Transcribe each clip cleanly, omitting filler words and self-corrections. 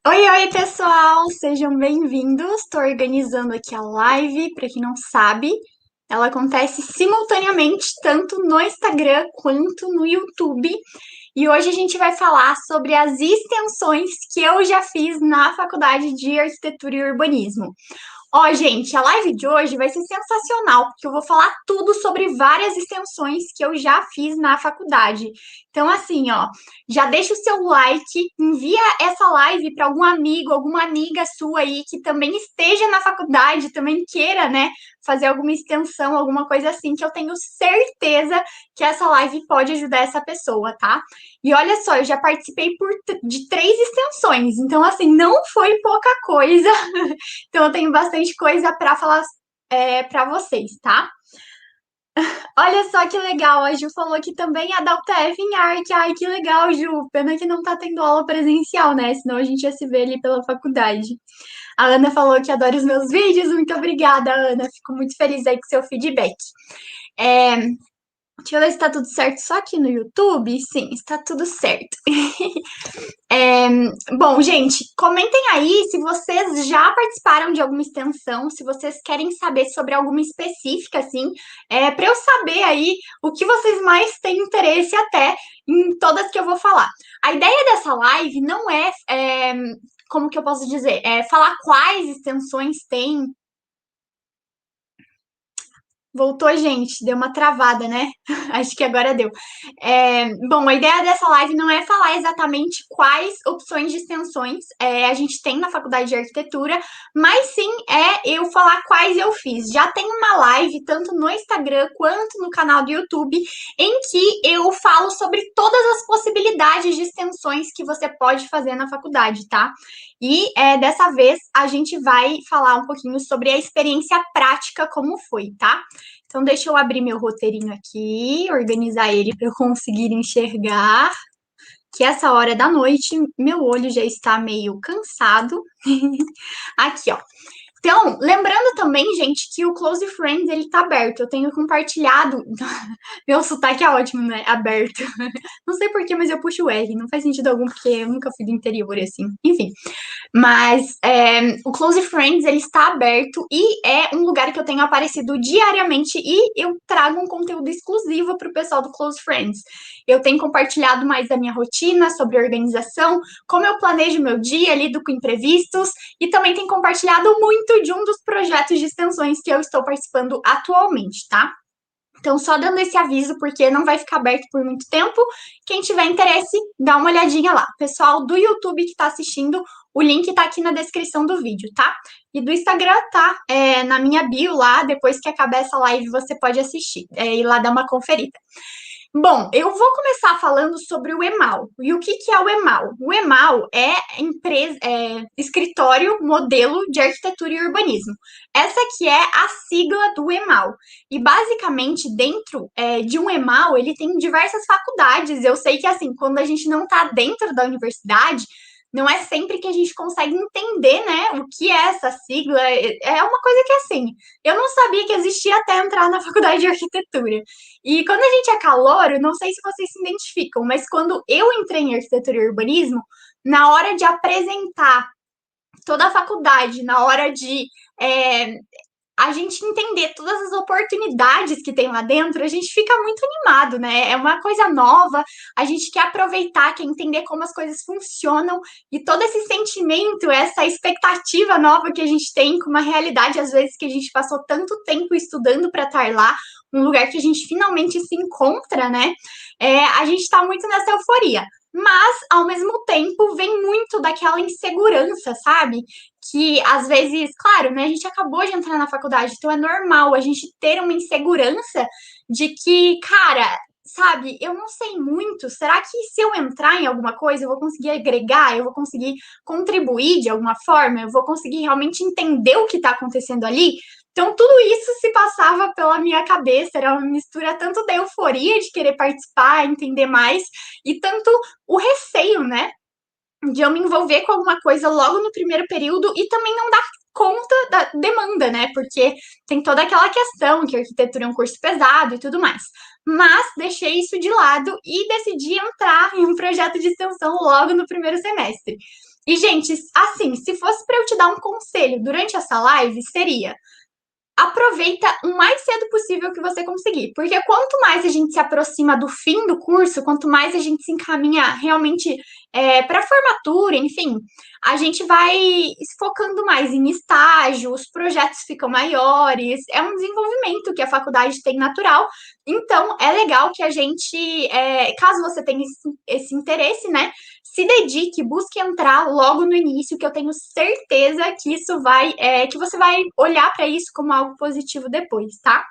Oi, oi, pessoal! Sejam bem-vindos. Estou organizando aqui a live. Para quem não sabe, ela acontece simultaneamente tanto no Instagram quanto no YouTube. E hoje a gente vai falar sobre as extensões que eu já fiz na Faculdade de Arquitetura e Urbanismo. Ó, gente, a live de hoje vai ser sensacional, porque eu vou falar tudo sobre várias extensões que eu já fiz na faculdade. Então, assim, ó, já deixa o seu like, envia essa live para algum amigo, alguma amiga sua aí que também esteja na faculdade, também queira, né, fazer alguma extensão, alguma coisa assim, que eu tenho certeza que essa live pode ajudar essa pessoa, tá? E olha só, eu já participei de 3 extensões, então, assim, não foi pouca coisa. Então, eu tenho bastante coisa para falar para vocês, tá? Olha só que legal, a Ju falou que também é da UTF em arte. Ai, que legal, Ju. Pena que não tá tendo aula presencial, né? Senão a gente ia se ver ali pela faculdade. A Ana falou que adora os meus vídeos. Muito obrigada, Ana. Fico muito feliz aí com seu feedback. É, deixa eu ver se tá tudo certo só aqui no YouTube. Sim, está tudo certo. É, bom, gente, comentem aí se vocês já participaram de alguma extensão, se vocês querem saber sobre alguma específica, assim, para eu saber aí o que vocês mais têm interesse até em todas que eu vou falar. A ideia dessa live não como que eu posso dizer, falar quais extensões tem. Voltou, gente, deu uma travada, né? Acho que agora deu. Bom, a ideia dessa live não é falar exatamente quais opções de extensões a gente tem na faculdade de arquitetura, mas sim eu falar quais eu fiz. Já tem uma live, tanto no Instagram quanto no canal do YouTube, em que eu falo sobre todas as possibilidades de extensões que você pode fazer na faculdade, tá? E dessa vez a gente vai falar um pouquinho sobre a experiência prática, como foi, tá? Então, deixa eu abrir meu roteirinho aqui, organizar ele para eu conseguir enxergar. Que essa hora da noite, meu olho já está meio cansado. Aqui, ó. Então, lembrando também, gente, que o Close Friends, ele tá aberto. Eu tenho compartilhado. Meu sotaque é ótimo, né? Aberto. Não sei por quê, mas eu puxo o R. Não faz sentido algum, porque eu nunca fui do interior, assim. Enfim. Mas o Close Friends ele está aberto e é um lugar que eu tenho aparecido diariamente e eu trago um conteúdo exclusivo para o pessoal do Close Friends. Eu tenho compartilhado mais da minha rotina sobre organização, como eu planejo meu dia, lido com imprevistos e também tenho compartilhado muito de um dos projetos de extensões que eu estou participando atualmente, tá? Então, só dando esse aviso, porque não vai ficar aberto por muito tempo. Quem tiver interesse, dá uma olhadinha lá. Pessoal do YouTube que está assistindo, o link está aqui na descrição do vídeo, tá? E do Instagram tá na minha bio lá. Depois que acabar essa live, você pode assistir e lá dar uma conferida. Bom, eu vou começar falando sobre o EMAL. E o que que é o EMAL? O EMAL escritório modelo de arquitetura e urbanismo. Essa que é a sigla do EMAL. E basicamente, dentro de um EMAL, ele tem diversas faculdades. Eu sei que assim, quando a gente não está dentro da universidade, não é sempre que a gente consegue entender, né, o que é essa sigla. É uma coisa que assim, eu não sabia que existia até entrar na faculdade de arquitetura. E quando a gente é calouro, não sei se vocês se identificam, mas quando eu entrei em arquitetura e urbanismo, na hora de apresentar toda a faculdade, na hora de a gente entender todas as oportunidades que tem lá dentro, a gente fica muito animado, né? É uma coisa nova, a gente quer aproveitar, quer entender como as coisas funcionam e todo esse sentimento, essa expectativa nova que a gente tem com uma realidade, às vezes, que a gente passou tanto tempo estudando para estar lá, um lugar que a gente finalmente se encontra, né? A gente está muito nessa euforia. Mas, ao mesmo tempo, vem muito daquela insegurança, sabe? Que às vezes, claro, né, a gente acabou de entrar na faculdade, então é normal a gente ter uma insegurança de que, cara, sabe, eu não sei muito, será que se eu entrar em alguma coisa eu vou conseguir agregar, eu vou conseguir contribuir de alguma forma, eu vou conseguir realmente entender o que está acontecendo ali? Então, tudo isso se passava pela minha cabeça, era uma mistura tanto da euforia de querer participar, entender mais, e tanto o receio, né? De eu me envolver com alguma coisa logo no primeiro período e também não dar conta da demanda, né? Porque tem toda aquela questão que a arquitetura é um curso pesado e tudo mais. Mas deixei isso de lado e decidi entrar em um projeto de extensão logo no primeiro semestre. E, gente, assim, se fosse para eu te dar um conselho durante essa live, seria: aproveita o mais cedo possível que você conseguir, porque quanto mais a gente se aproxima do fim do curso, quanto mais a gente se encaminha realmente para a formatura, enfim, a gente vai se focando mais em estágio, os projetos ficam maiores, é um desenvolvimento que a faculdade tem natural, então é legal que a gente, caso você tenha esse interesse, né, se dedique, busque entrar logo no início, que eu tenho certeza que isso vai, que você vai olhar para isso como algo positivo depois, tá?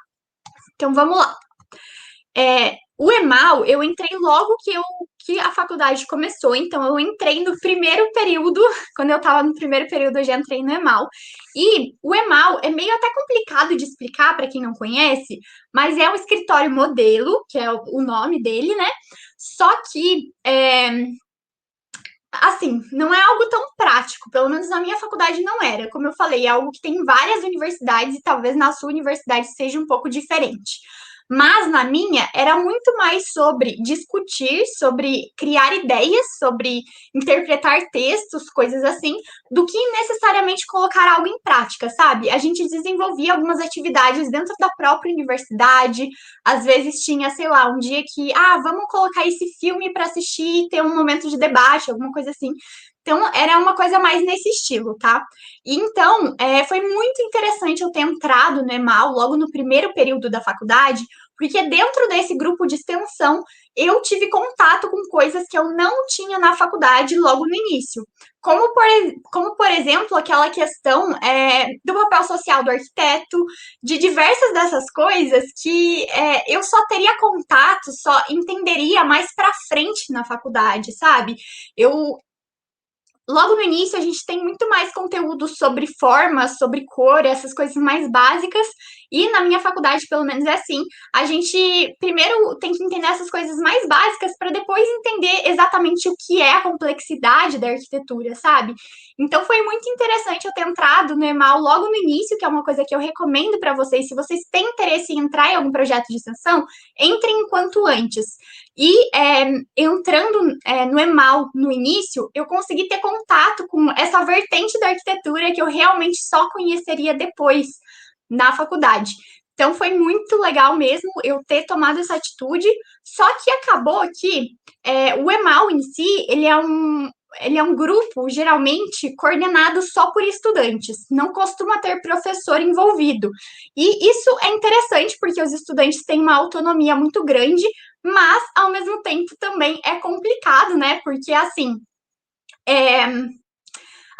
Então vamos lá. O EMAL, eu entrei logo que a faculdade começou, então eu entrei no primeiro período, quando eu estava no primeiro período, eu já entrei no EMAL. E o EMAL é meio até complicado de explicar para quem não conhece, mas é um escritório modelo, que é o nome dele, né? Só que assim, não é algo tão prático, pelo menos na minha faculdade não era. Como eu falei, é algo que tem em várias universidades e talvez na sua universidade seja um pouco diferente. Mas na minha era muito mais sobre discutir, sobre criar ideias, sobre interpretar textos, coisas assim, do que necessariamente colocar algo em prática, sabe? A gente desenvolvia algumas atividades dentro da própria universidade, às vezes tinha, sei lá, um dia que, vamos colocar esse filme para assistir e ter um momento de debate, alguma coisa assim. Então, era uma coisa mais nesse estilo, tá? E então, foi muito interessante eu ter entrado no EMAL logo no primeiro período da faculdade, porque dentro desse grupo de extensão eu tive contato com coisas que eu não tinha na faculdade logo no início. Como por exemplo, aquela questão do papel social do arquiteto, de diversas dessas coisas que eu só teria contato, só entenderia mais para frente na faculdade, sabe? Eu Logo no início, a gente tem muito mais conteúdo sobre forma, sobre cor, essas coisas mais básicas. E na minha faculdade, pelo menos é assim, a gente primeiro tem que entender essas coisas mais básicas para depois entender exatamente o que é a complexidade da arquitetura, sabe? Então foi muito interessante eu ter entrado no EMAL logo no início, que é uma coisa que eu recomendo para vocês. Se vocês têm interesse em entrar em algum projeto de extensão, entrem enquanto antes. E entrando no EMAL no início, eu consegui ter contato com essa vertente da arquitetura que eu realmente só conheceria depois na faculdade. Então foi muito legal mesmo eu ter tomado essa atitude, só que acabou que o EMAL em si, ele é um grupo geralmente coordenado só por estudantes, não costuma ter professor envolvido. E isso é interessante porque os estudantes têm uma autonomia muito grande, mas ao mesmo tempo também é complicado, né? Porque assim, é,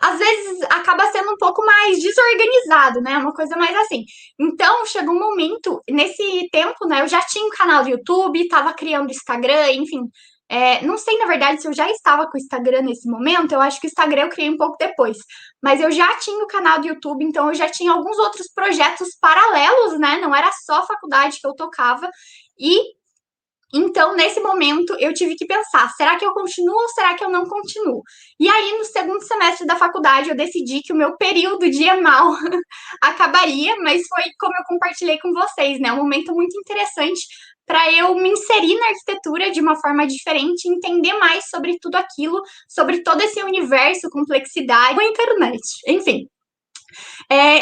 às vezes acaba sendo um pouco mais desorganizado, né? Uma coisa mais assim. Então, chegou um momento, nesse tempo, né? Eu já tinha um canal do YouTube, estava criando Instagram, enfim. Não sei, na verdade, se eu já estava com o Instagram nesse momento, eu acho que o Instagram eu criei um pouco depois. Mas eu já tinha o canal do YouTube, então eu já tinha alguns outros projetos paralelos, né? Não era só a faculdade que eu tocava. E então, nesse momento, eu tive que pensar: será que eu continuo ou será que eu não continuo? E aí, no segundo semestre da faculdade, eu decidi que o meu período de EMAL acabaria, mas foi como eu compartilhei com vocês, né? Um momento muito interessante para eu me inserir na arquitetura de uma forma diferente, entender mais sobre tudo aquilo, sobre todo esse universo, complexidade, com a internet, enfim.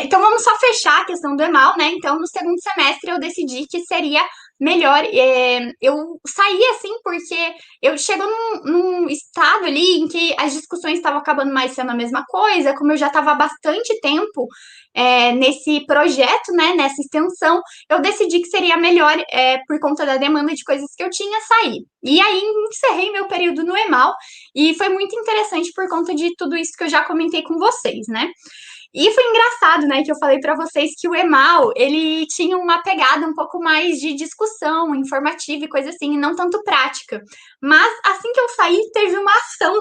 Então vamos só fechar a questão do EMAL, né? Então, no segundo semestre, eu decidi que seria melhor eu sair assim, porque eu chego num estado ali em que as discussões estavam acabando mais sendo a mesma coisa, como eu já estava há bastante tempo nesse projeto, né, nessa extensão, eu decidi que seria melhor, por conta da demanda de coisas que eu tinha, sair. E aí encerrei meu período no EMAL, e foi muito interessante por conta de tudo isso que eu já comentei com vocês, né? E foi engraçado, né, que eu falei para vocês que o EMAL, ele tinha uma pegada um pouco mais de discussão, informativa e coisa assim, e não tanto prática. Mas assim que eu saí, teve uma ação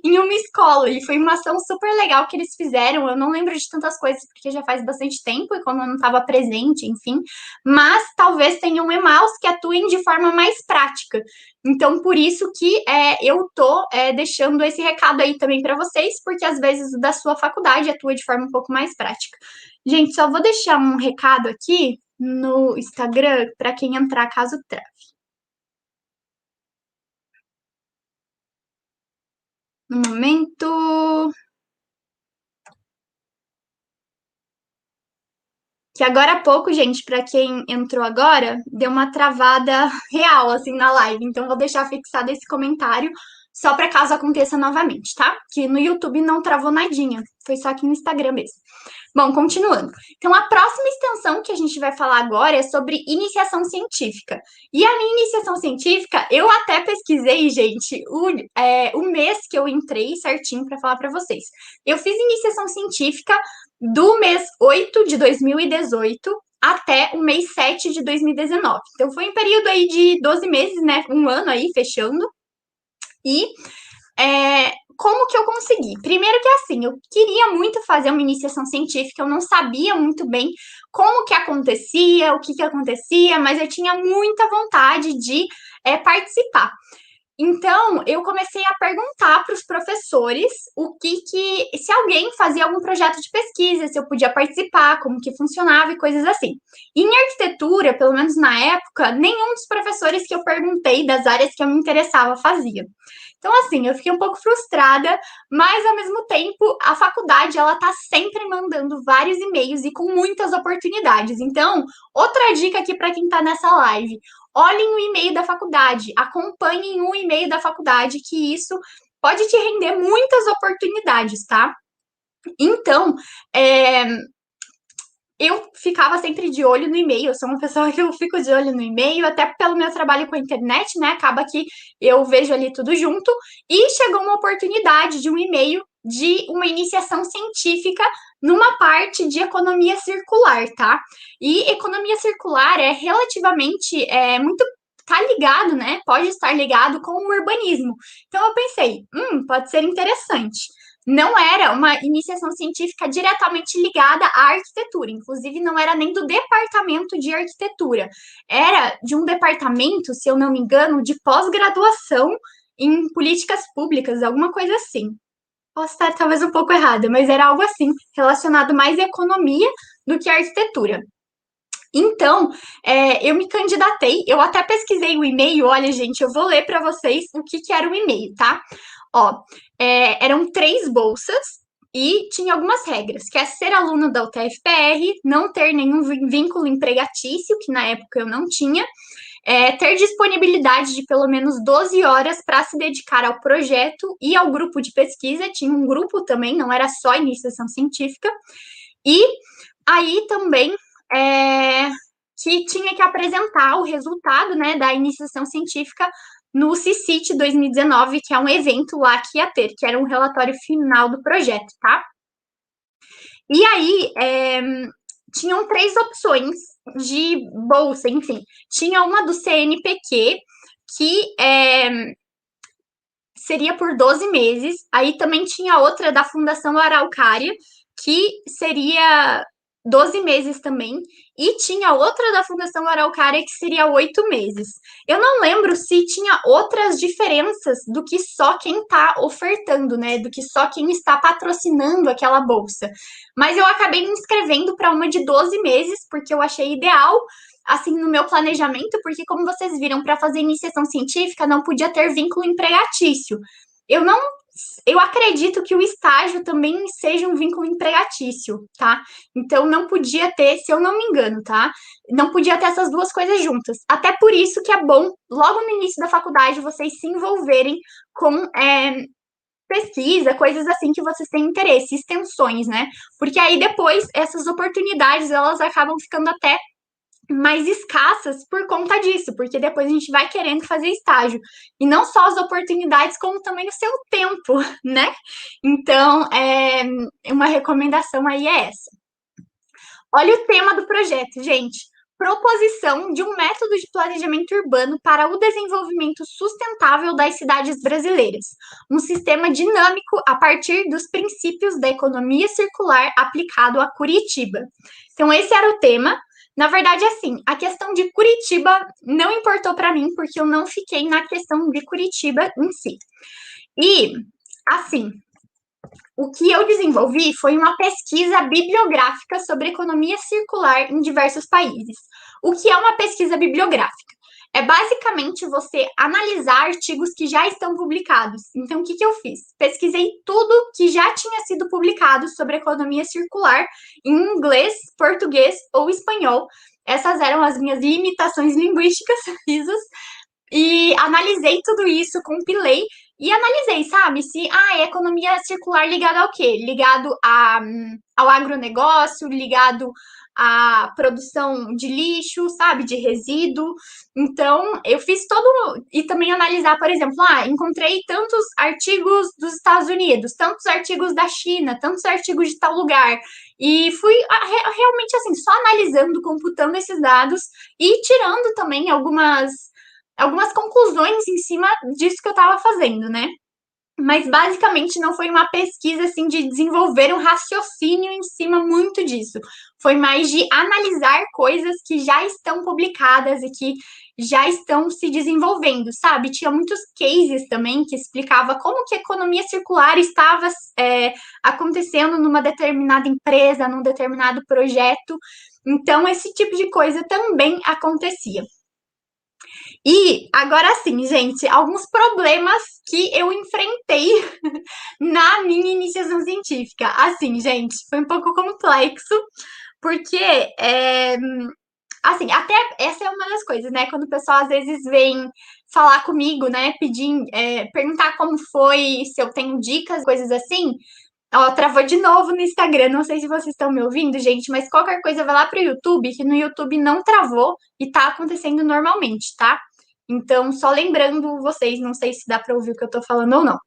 em uma escola, e foi uma ação super legal que eles fizeram. Eu não lembro de tantas coisas, porque já faz bastante tempo, e quando eu não estava presente, enfim. Mas talvez tenham EMAUs que atuem de forma mais prática. Então, por isso que eu tô deixando esse recado aí também para vocês, porque às vezes o da sua faculdade atua de forma um pouco mais prática. Gente, só vou deixar um recado aqui no Instagram para quem entrar caso trave. No momento. Que agora há pouco, gente, para quem entrou agora, deu uma travada real, assim, na live. Então, vou deixar fixado esse comentário só para caso aconteça novamente, tá? Que no YouTube não travou nadinha. Foi só aqui no Instagram mesmo. Bom, continuando. Então, a próxima extensão que a gente vai falar agora é sobre iniciação científica. E a minha iniciação científica, eu até pesquisei, gente, o mês que eu entrei certinho para falar para vocês. Eu fiz iniciação científica do mês 8 de 2018 até o mês 7 de 2019. Então, foi um período aí de 12 meses, né? Um ano aí, fechando. E como que eu consegui? Primeiro que assim, eu queria muito fazer uma iniciação científica, eu não sabia muito bem como que acontecia, o que que acontecia, mas eu tinha muita vontade de participar. Então, eu comecei a perguntar para os professores se alguém fazia algum projeto de pesquisa, se eu podia participar, como que funcionava e coisas assim. E em arquitetura, pelo menos na época, nenhum dos professores que eu perguntei das áreas que eu me interessava fazia. Então, assim, eu fiquei um pouco frustrada, mas ao mesmo tempo, a faculdade, ela tá sempre mandando vários e-mails e com muitas oportunidades. Então, outra dica aqui para quem tá nessa live: olhem o e-mail da faculdade, acompanhem o e-mail da faculdade, que isso pode te render muitas oportunidades, tá? Então, eu ficava sempre de olho no e-mail, eu sou uma pessoa que eu fico de olho no e-mail, até pelo meu trabalho com a internet, né? Acaba que eu vejo ali tudo junto, e chegou uma oportunidade de um e-mail de uma iniciação científica numa parte de economia circular, tá? E economia circular é relativamente muito tá ligado, né? Pode estar ligado com o urbanismo. Então eu pensei, pode ser interessante. Não era uma iniciação científica diretamente ligada à arquitetura, inclusive não era nem do departamento de arquitetura, era de um departamento, se eu não me engano, de pós-graduação em políticas públicas, alguma coisa assim. Posso estar talvez um pouco errada, mas era algo assim, relacionado mais à economia do que à arquitetura. Então, eu me candidatei, eu até pesquisei o e-mail, olha, gente, eu vou ler para vocês o que era o e-mail, tá? Ó, eram 3 bolsas e tinha algumas regras, que é ser aluno da UTFPR, não ter nenhum vínculo empregatício, que na época eu não tinha, ter disponibilidade de pelo menos 12 horas para se dedicar ao projeto e ao grupo de pesquisa, tinha um grupo também, não era só iniciação científica, e aí também que tinha que apresentar o resultado, né, da iniciação científica no CICIT 2019, que é um evento lá que ia ter, que era um relatório final do projeto, tá? E aí, tinham 3 opções de bolsa, enfim. Tinha uma do CNPq, que seria por 12 meses. Aí também tinha outra da Fundação Araucária, que seria 12 meses também, e tinha outra da Fundação Araucária que seria 8 meses. Eu não lembro se tinha outras diferenças do que só quem está ofertando, né? Do que só quem está patrocinando aquela bolsa. Mas eu acabei me inscrevendo para uma de 12 meses, porque eu achei ideal, assim, no meu planejamento, porque como vocês viram, para fazer iniciação científica não podia ter vínculo empregatício. Eu acredito que o estágio também seja um vínculo empregatício, tá? Então não podia ter, se eu não me engano, tá? Não podia ter essas duas coisas juntas. Até por isso que é bom, logo no início da faculdade, vocês se envolverem com pesquisa, coisas assim que vocês têm interesse, extensões, né? Porque aí depois essas oportunidades elas acabam ficando até mais escassas por conta disso, porque depois a gente vai querendo fazer estágio. E não só as oportunidades, como também o seu tempo, né? Então, uma recomendação aí é essa. Olha o tema do projeto, gente. Proposição de um método de planejamento urbano para o desenvolvimento sustentável das cidades brasileiras. Um sistema dinâmico a partir dos princípios da economia circular aplicado a Curitiba. Então, esse era o tema. Na verdade, assim, a questão de Curitiba não importou para mim, porque eu não fiquei na questão de Curitiba em si. E, assim, o que eu desenvolvi foi uma pesquisa bibliográfica sobre economia circular em diversos países. O que é uma pesquisa bibliográfica? é basicamente você analisar artigos que já estão publicados. Então, o que eu fiz? Pesquisei tudo que já tinha sido publicado sobre economia circular em inglês, português ou espanhol. Essas eram as minhas limitações linguísticas, risos, e analisei tudo isso, compilei e analisei, sabe? Se é economia circular ligada ao quê? Ao agronegócio, ligado à produção de lixo, sabe? De resíduo. Então, eu fiz todo. E também analisar, por exemplo, encontrei tantos artigos dos Estados Unidos, tantos artigos da China, tantos artigos de tal lugar. E fui realmente assim, só analisando, computando esses dados e tirando também algumas conclusões em cima disso que eu estava fazendo, né? Mas basicamente não foi uma pesquisa assim de desenvolver um raciocínio em cima muito disso. Foi mais de analisar coisas que já estão publicadas e que já estão se desenvolvendo, sabe? Tinha muitos cases também que explicava como que a economia circular estava acontecendo numa determinada empresa, num determinado projeto. Então, esse tipo de coisa também acontecia. E agora sim, gente, alguns problemas que eu enfrentei na minha iniciação científica. Assim, gente, foi um pouco complexo, porque, assim, até essa é uma das coisas, né? Quando o pessoal às vezes vem falar comigo, né, perguntar como foi, se eu tenho dicas, coisas assim. Ó, travou de novo no Instagram. Não sei se vocês estão me ouvindo, gente, mas qualquer coisa vai lá pro YouTube, que no YouTube não travou e tá acontecendo normalmente, tá? Então, só lembrando vocês, não sei se dá para ouvir o que eu tô falando ou não.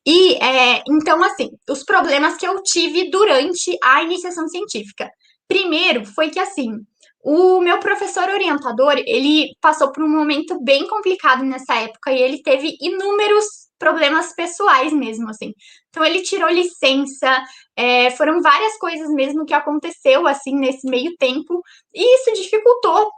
Então, assim, os problemas que eu tive durante a iniciação científica. Primeiro, foi que, assim, o meu professor orientador, ele passou por um momento bem complicado nessa época e ele teve inúmeros problemas pessoais mesmo, assim. Então, ele tirou licença, foram várias coisas mesmo que aconteceu, assim, nesse meio tempo, e isso dificultou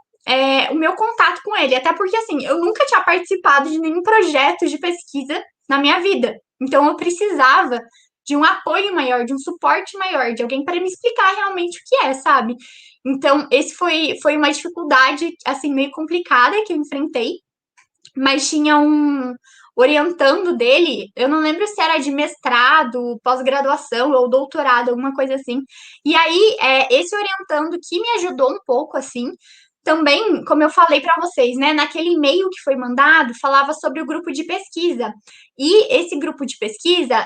o meu contato com ele, até porque, assim, eu nunca tinha participado de nenhum projeto de pesquisa na minha vida. Então, eu precisava de um apoio maior, de um suporte maior, de alguém para me explicar realmente o que é, sabe? Então, esse foi uma dificuldade, assim, meio complicada que eu enfrentei, mas tinha um orientando dele, eu não lembro se era de mestrado, pós-graduação ou doutorado, alguma coisa assim. E aí, esse orientando que me ajudou um pouco, assim, também, como eu falei para vocês, né, naquele e-mail que foi mandado, falava sobre o grupo de pesquisa. E esse grupo de pesquisa,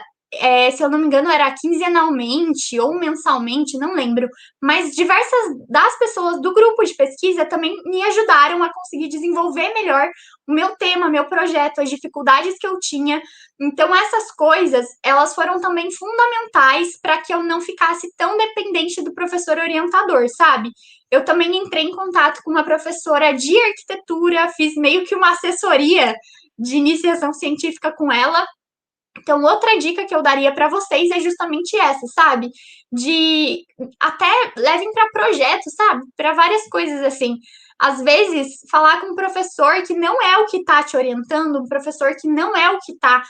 se eu não me engano, era quinzenalmente ou mensalmente, não lembro. Mas diversas das pessoas do grupo de pesquisa também me ajudaram a conseguir desenvolver melhor o meu tema, meu projeto, as dificuldades que eu tinha. Então, essas coisas, elas foram também fundamentais para que eu não ficasse tão dependente do professor orientador, sabe? Eu também entrei em contato com uma professora de arquitetura, fiz meio que uma assessoria de iniciação científica com ela. Então, outra dica que eu daria para vocês é justamente essa, sabe? De até levem para projetos, sabe? Para várias coisas assim. Às vezes, falar com um professor que não é o que está te orientando, um professor que não é o que está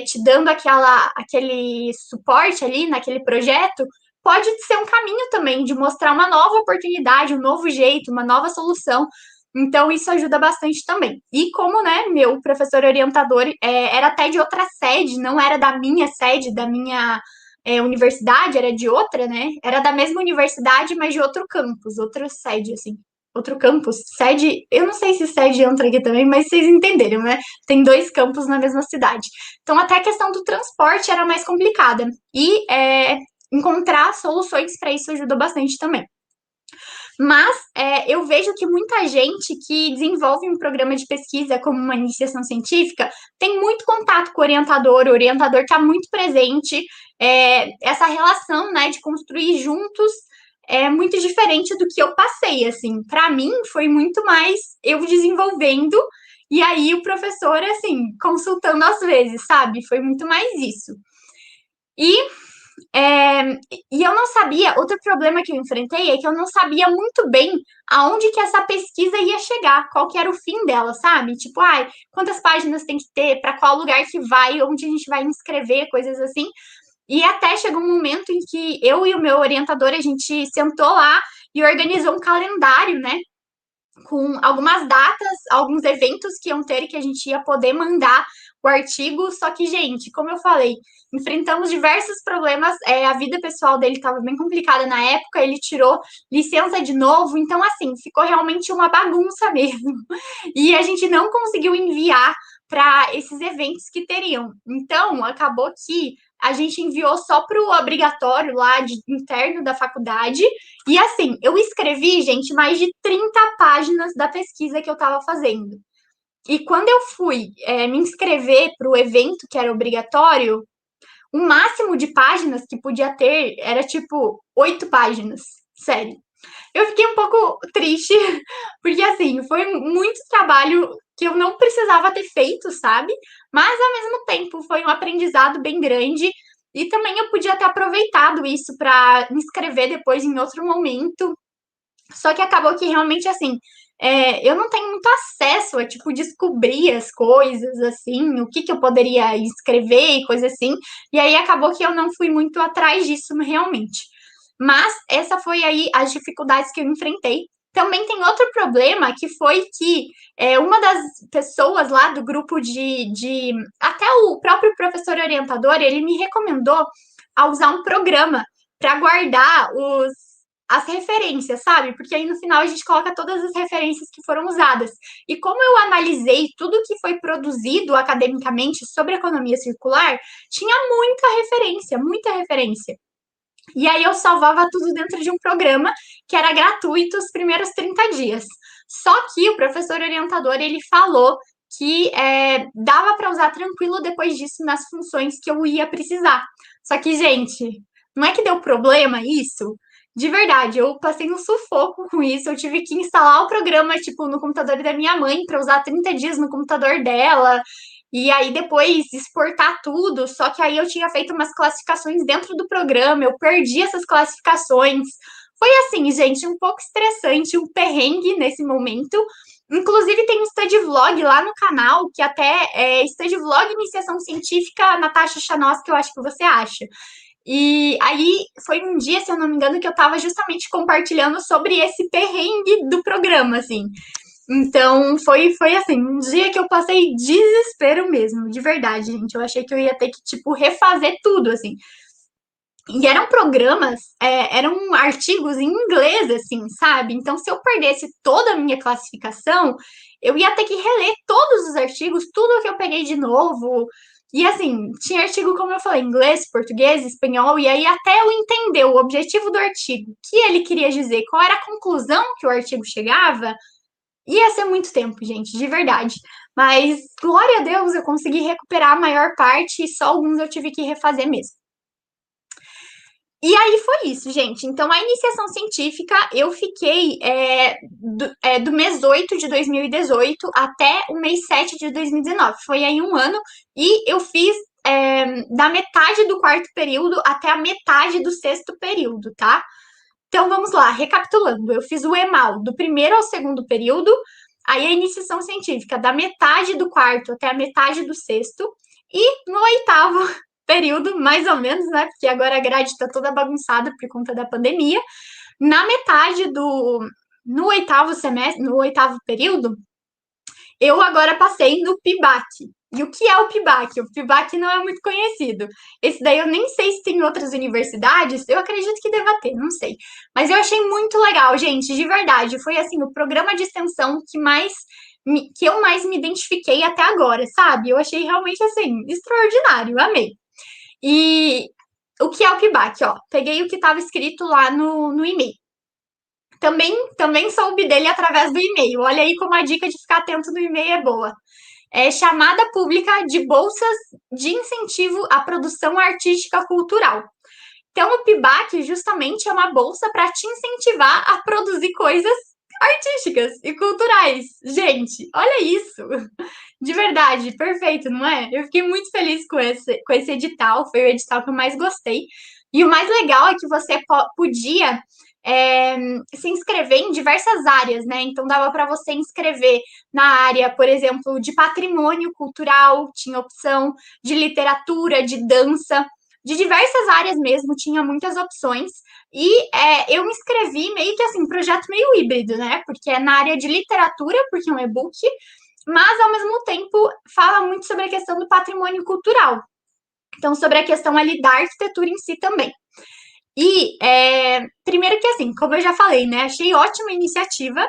te dando aquele suporte ali naquele projeto, pode ser um caminho também de mostrar uma nova oportunidade, um novo jeito, uma nova solução. Então, isso ajuda bastante também. E como, né, meu professor orientador era até de outra sede, não era da minha sede, da minha universidade, era de outra, né? Era da mesma universidade, mas de outro campus, outra sede, assim. Outro campus, sede, eu não sei se sede entra aqui também, mas vocês entenderam, né? Tem dois campos na mesma cidade. Então, até a questão do transporte era mais complicada. E encontrar soluções para isso ajuda bastante também. Mas eu vejo que muita gente que desenvolve um programa de pesquisa como uma iniciação científica tem muito contato com o orientador está muito presente. Essa relação, né, de construir juntos é muito diferente do que eu passei, assim. Para mim, foi muito mais eu desenvolvendo e aí o professor, assim, consultando às vezes, sabe? Foi muito mais isso. E é, e eu não sabia, outro problema que eu enfrentei é que eu não sabia muito bem aonde que essa pesquisa ia chegar, qual que era o fim dela, sabe? Tipo, quantas páginas tem que ter, para qual lugar que vai, onde a gente vai inscrever, coisas assim. E até chegou um momento em que eu e o meu orientador, a gente sentou lá e organizou um calendário, né? com algumas datas, alguns eventos que iam ter e que a gente ia poder mandar o artigo. Só que, gente, como eu falei, enfrentamos diversos problemas. A vida pessoal dele estava bem complicada na época, ele tirou licença de novo, então, assim, ficou realmente uma bagunça mesmo. E a gente não conseguiu enviar para esses eventos que teriam. Então, acabou que a gente enviou só para o obrigatório lá interno da faculdade. E assim, eu escrevi, gente, mais de 30 páginas da pesquisa que eu estava fazendo. E quando eu fui me inscrever para o evento que era obrigatório, o máximo de páginas que podia ter era tipo 8 páginas. Sério. Eu fiquei um pouco triste, porque assim, foi muito trabalho que eu não precisava ter feito, sabe? Mas ao mesmo tempo foi um aprendizado bem grande e também eu podia ter aproveitado isso para me inscrever depois em outro momento. Só que acabou que realmente assim, eu não tenho muito acesso a tipo descobrir as coisas assim, o que que eu poderia escrever e coisa assim. E aí acabou que eu não fui muito atrás disso realmente. Mas essa foi aí as dificuldades que eu enfrentei. Também tem outro problema que foi que uma das pessoas lá do grupo até o próprio professor orientador, ele me recomendou a usar um programa para guardar as referências, sabe? Porque aí no final a gente coloca todas as referências que foram usadas. E como eu analisei tudo que foi produzido academicamente sobre economia circular, tinha muita referência, muita referência. E aí eu salvava tudo dentro de um programa que era gratuito os primeiros 30 dias. Só que o professor orientador, ele falou que dava para usar tranquilo depois disso nas funções que eu ia precisar. Só que, gente, não é que deu problema isso? De verdade, eu passei um sufoco com isso. Eu tive que instalar o programa, tipo, no computador da minha mãe para usar 30 dias no computador dela. E aí depois exportar tudo, só que aí eu tinha feito umas classificações dentro do programa, eu perdi essas classificações. Foi assim, gente, um pouco estressante, um perrengue nesse momento. Inclusive tem um study vlog lá no canal, que até é study vlog iniciação científica, Natasha Chanos, que eu acho que você acha. E aí foi um dia, se eu não me engano, que eu tava justamente compartilhando sobre esse perrengue do programa, assim. Então, foi assim, um dia que eu passei desespero mesmo, de verdade, gente. Eu achei que eu ia ter que, tipo, refazer tudo, assim. E eram programas, eram artigos em inglês, assim, sabe? Então, se eu perdesse toda a minha classificação, eu ia ter que reler todos os artigos, tudo que eu peguei de novo. E assim, tinha artigo, como eu falei, inglês, português, espanhol, e aí até eu entender o objetivo do artigo, o que ele queria dizer, qual era a conclusão que o artigo chegava, ia ser muito tempo, gente, de verdade. Mas, glória a Deus, eu consegui recuperar a maior parte e só alguns eu tive que refazer mesmo. E aí foi isso, gente. Então, a iniciação científica, eu fiquei do mês 8 de 2018 até o mês 7 de 2019. Foi aí um ano e eu fiz da metade do quarto período até a metade do sexto período, tá? Então, vamos lá, recapitulando. Eu fiz o EMAL do primeiro ao segundo período, aí a iniciação científica da metade do quarto até a metade do sexto, e no oitavo período, mais ou menos, né? Porque agora a grade está toda bagunçada por conta da pandemia. Na metade do. No oitavo semestre, no oitavo período, eu agora passei no PIBAC. E o que é o PIBAC? O PIBAC não é muito conhecido. Esse daí eu nem sei se tem em outras universidades, eu acredito que deva ter, não sei. Mas eu achei muito legal, gente, de verdade. Foi assim, o programa de extensão que eu mais me identifiquei até agora, sabe? Eu achei realmente assim, extraordinário, amei. E o que é o PIBAC, ó? Peguei o que estava escrito lá no e-mail. Também soube dele através do e-mail. Olha aí como a dica de ficar atento no e-mail é boa. É chamada pública de bolsas de incentivo à produção artística cultural. Então, o PIBAC justamente é uma bolsa para te incentivar a produzir coisas artísticas e culturais. Gente, olha isso! De verdade, perfeito, não é? Eu fiquei muito feliz com esse edital, foi o edital que eu mais gostei. E o mais legal é que você podia se inscrever em diversas áreas, né? Então dava para você inscrever na área, por exemplo, de patrimônio cultural, tinha opção de literatura, de dança. de diversas áreas mesmo, tinha muitas opções. E eu me inscrevi meio que assim, projeto meio híbrido, né? Porque é na área de literatura, porque é um e-book, mas ao mesmo tempo fala muito sobre a questão do patrimônio cultural. Então, sobre a questão ali da arquitetura em si também. E, primeiro que assim, como eu já falei, né, achei ótima a iniciativa.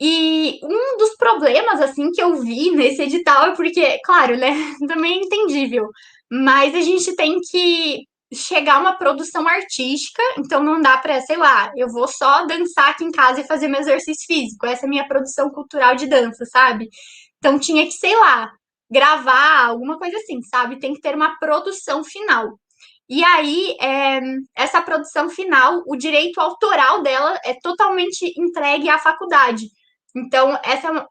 E um dos problemas, assim, que eu vi nesse edital é porque, claro, né, também é entendível, mas a gente tem que chegar a uma produção artística, então não dá para, sei lá, eu vou só dançar aqui em casa e fazer meu exercício físico, essa é a minha produção cultural de dança, sabe? Então tinha que, sei lá, gravar, alguma coisa assim, sabe? Tem que ter uma produção final. E aí, essa produção final, o direito autoral dela é totalmente entregue à faculdade. Então,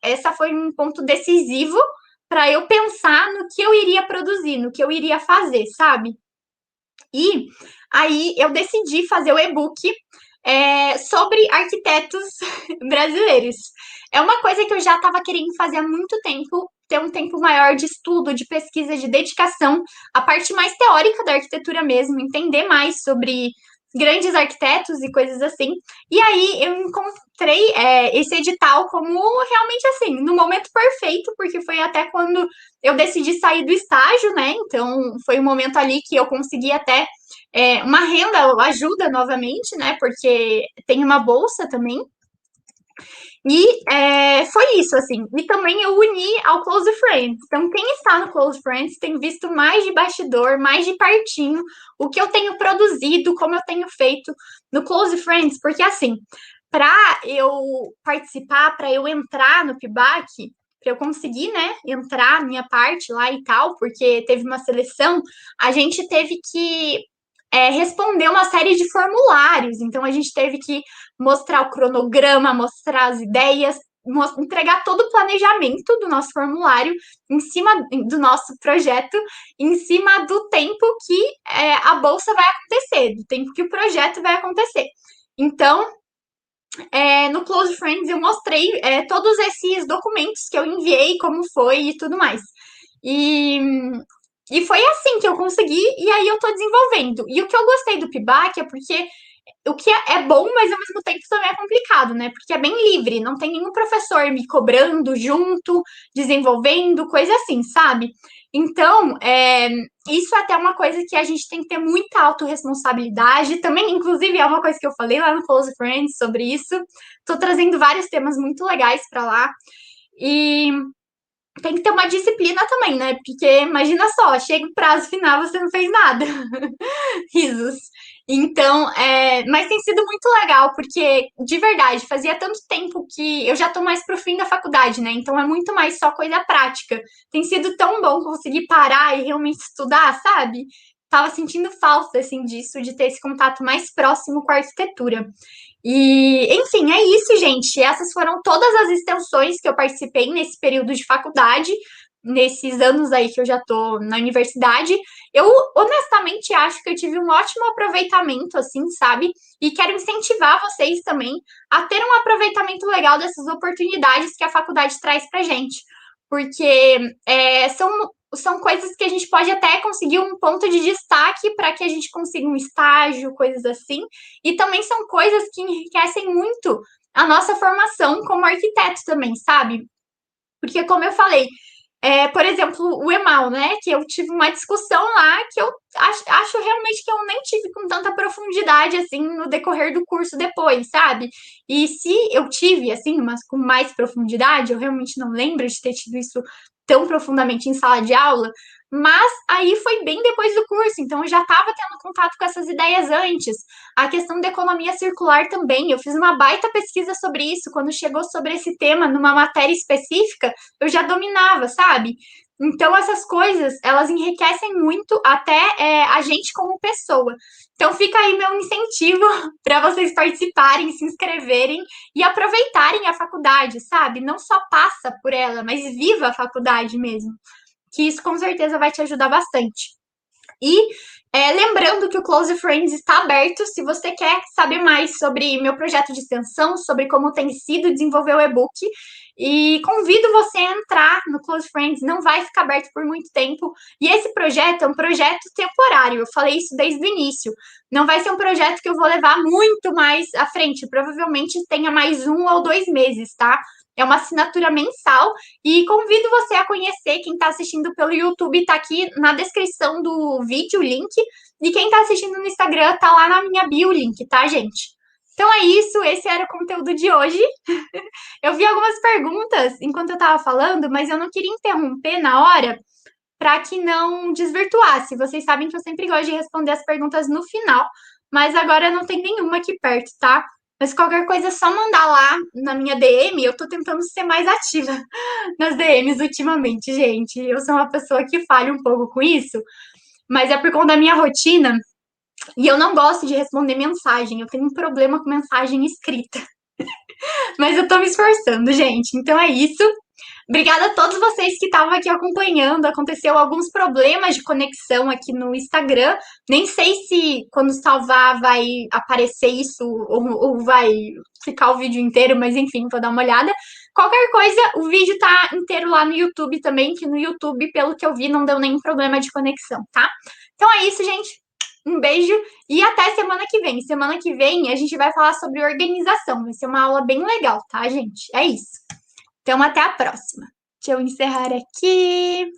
essa foi um ponto decisivo para eu pensar no que eu iria produzir, no que eu iria fazer, sabe? E aí eu decidi fazer o e-book sobre arquitetos brasileiros. É uma coisa que eu já estava querendo fazer há muito tempo, ter um tempo maior de estudo, de pesquisa, de dedicação, a parte mais teórica da arquitetura mesmo, entender mais sobre grandes arquitetos e coisas assim. E aí eu encontrei esse edital como realmente assim, no momento perfeito, porque foi até quando eu decidi sair do estágio, né? Então foi um momento ali que eu consegui até uma renda ajuda novamente, né? Porque tem uma bolsa também. E foi isso, assim. E também eu uni ao Close Friends. Então, quem está no Close Friends tem visto mais de bastidor, mais de pertinho, o que eu tenho produzido, como eu tenho feito no Close Friends. Porque, assim, para eu participar, para eu entrar no PIBAC, para eu conseguir, né, entrar a minha parte lá e tal, porque teve uma seleção, a gente teve que responder uma série de formulários. Então, a gente teve que mostrar o cronograma, mostrar as ideias, entregar todo o planejamento do nosso formulário em cima do nosso projeto, em cima do tempo que a bolsa vai acontecer, do tempo que o projeto vai acontecer. Então, no Close Friends eu mostrei todos esses documentos que eu enviei, como foi e tudo mais. E, e foi assim que eu consegui, e aí eu tô desenvolvendo. E o que eu gostei do PIBAC é porque o que é bom, mas ao mesmo tempo também é complicado, né? Porque é bem livre, não tem nenhum professor me cobrando junto, desenvolvendo, coisa assim, sabe? Então, isso é até uma coisa que a gente tem que ter muita autorresponsabilidade. Também, inclusive, é uma coisa que eu falei lá no Close Friends sobre isso. Tô trazendo vários temas muito legais para lá. E tem que ter uma disciplina também, né? Porque imagina só, chega o prazo final, você não fez nada. Risos. Então, mas tem sido muito legal, porque, de verdade, fazia tanto tempo que eu já tô mais pro fim da faculdade, né? Então é muito mais só coisa prática. Tem sido tão bom conseguir parar e realmente estudar, sabe? Tava sentindo falta, assim, disso, de ter esse contato mais próximo com a arquitetura. E, enfim, é isso, gente. Essas foram todas as extensões que eu participei nesse período de faculdade, nesses anos aí que eu já tô na universidade. Eu honestamente acho que eu tive um ótimo aproveitamento, assim, sabe? E quero incentivar vocês também a ter um aproveitamento legal dessas oportunidades que a faculdade traz pra gente. Porque são coisas que a gente pode até conseguir um ponto de destaque para que a gente consiga um estágio, coisas assim. E também são coisas que enriquecem muito a nossa formação como arquiteto também, sabe? Porque, como eu falei, por exemplo, o EMAL, né? Que eu tive uma discussão lá que eu acho realmente que eu nem tive com tanta profundidade, assim, no decorrer do curso depois, sabe? E se eu tive, assim, mas com mais profundidade, eu realmente não lembro de ter tido isso tão profundamente em sala de aula, mas aí foi bem depois do curso, então eu já estava tendo contato com essas ideias antes. A questão da economia circular também, eu fiz uma baita pesquisa sobre isso, quando chegou sobre esse tema numa matéria específica, eu já dominava, sabe? Então, essas coisas, elas enriquecem muito até a gente como pessoa. Então, fica aí meu incentivo para vocês participarem, se inscreverem e aproveitarem a faculdade, sabe? Não só passa por ela, mas viva a faculdade mesmo. Que isso com certeza vai te ajudar bastante. E lembrando que o Close Friends está aberto se você quer saber mais sobre meu projeto de extensão, sobre como tem sido desenvolver o e-book. E convido você a entrar no Close Friends, não vai ficar aberto por muito tempo. E esse projeto é um projeto temporário, eu falei isso desde o início. Não vai ser um projeto que eu vou levar muito mais à frente, provavelmente tenha mais 1 ou 2 meses, tá? É uma assinatura mensal e convido você a conhecer. Quem está assistindo pelo YouTube está aqui na descrição do vídeo o link. E quem está assistindo no Instagram tá lá na minha bio o link, tá, gente? Então é isso, esse era o conteúdo de hoje. Eu vi algumas perguntas enquanto eu estava falando, mas eu não queria interromper na hora para que não desvirtuasse. Vocês sabem que eu sempre gosto de responder as perguntas no final, mas agora não tem nenhuma aqui perto, tá? Mas qualquer coisa é só mandar lá na minha DM. Eu tô tentando ser mais ativa nas DMs ultimamente, gente. Eu sou uma pessoa que falha um pouco com isso, mas é por conta da minha rotina e eu não gosto de responder mensagem. Eu tenho um problema com mensagem escrita. Mas eu tô me esforçando, gente. Então é isso. Obrigada a todos vocês que estavam aqui acompanhando. Aconteceu alguns problemas de conexão aqui no Instagram. Nem sei se quando salvar vai aparecer isso ou vai ficar o vídeo inteiro, mas enfim, vou dar uma olhada. Qualquer coisa, o vídeo tá inteiro lá no YouTube também, que no YouTube, pelo que eu vi, não deu nenhum problema de conexão, tá? Então é isso, gente. Um beijo e até semana que vem. Semana que vem a gente vai falar sobre organização. Vai ser uma aula bem legal, tá, gente? É isso. Então, até a próxima. Deixa eu encerrar aqui.